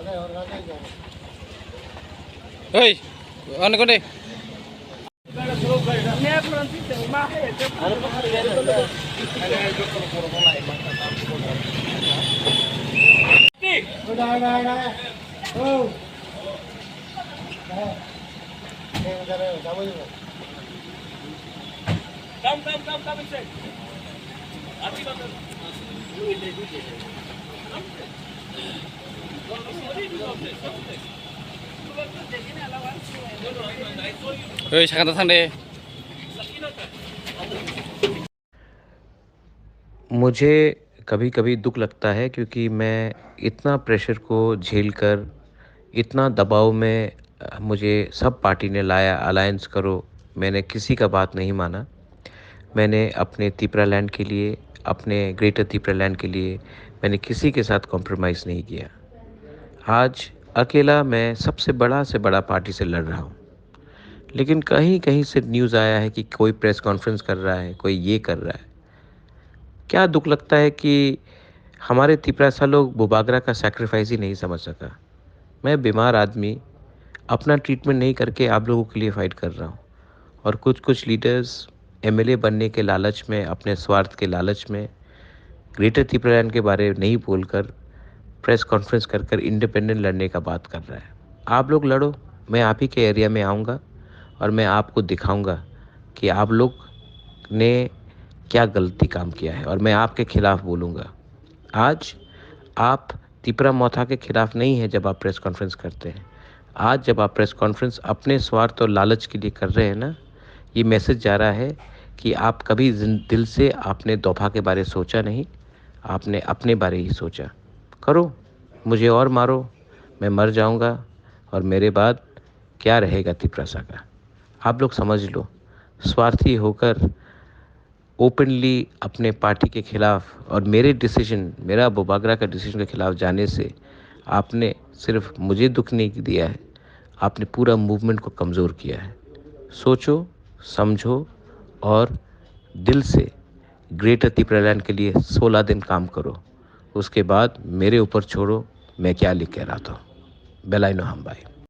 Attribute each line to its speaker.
Speaker 1: Hei, ano ko deh? Hei, jangan datang deh.
Speaker 2: मुझे कभी कभी दुख लगता है क्योंकि मैं इतना प्रेशर को झेलकर इतना दबाव में मुझे सब पार्टी ने लाया अलायंस करो। मैंने किसी का बात नहीं माना। मैंने अपने तिपरालैंड के लिए, अपने ग्रेटर तिपरालैंड के लिए मैंने किसी के साथ कॉम्प्रोमाइज़ नहीं किया। आज अकेला मैं सबसे बड़ा से बड़ा पार्टी से लड़ रहा हूँ, लेकिन कहीं कहीं से न्यूज़ आया है कि कोई प्रेस कॉन्फ्रेंस कर रहा है, कोई ये कर रहा है। क्या दुख लगता है कि हमारे तिपरासा लोग बुबागरा का सैक्रिफाइस ही नहीं समझ सका। मैं बीमार आदमी अपना ट्रीटमेंट नहीं करके आप लोगों के लिए फ़ाइट कर रहा हूँ, और कुछ कुछ लीडर्स एमएलए बनने के लालच में, अपने स्वार्थ के लालच में ग्रेटर तिपरालैंड के बारे में नहीं बोलकर प्रेस कॉन्फ्रेंस कर कर इंडिपेंडेंट लड़ने का बात कर रहा है। आप लोग लड़ो, मैं आप ही के एरिया में आऊँगा और मैं आपको दिखाऊंगा कि आप लोग ने क्या गलती काम किया है, और मैं आपके खिलाफ बोलूँगा। आज आप तिपरा मौथा के खिलाफ नहीं है जब आप प्रेस कॉन्फ्रेंस करते हैं। आज जब आप प्रेस कॉन्फ्रेंस अपने स्वार्थ और लालच के लिए कर रहे हैं ना, ये मैसेज जा रहा है कि आप कभी दिल से आपने दोफा के बारे सोचा नहीं, आपने अपने बारे ही सोचा। करो, मुझे और मारो, मैं मर जाऊंगा, और मेरे बाद क्या रहेगा तिपरासा का। आप लोग समझ लो, स्वार्थी होकर ओपनली अपने पार्टी के खिलाफ और मेरे डिसीजन, मेरा बुबागरा का डिसीजन के खिलाफ जाने से आपने सिर्फ मुझे दुख नहीं दिया है, आपने पूरा मूवमेंट को कमज़ोर किया है। सोचो, समझो और दिल से ग्रेटर तिपरालैंड के लिए 16 दिन काम करो। उसके बाद मेरे ऊपर छोड़ो मैं क्या लिख के रहा था। बेलाइनो हम भाई।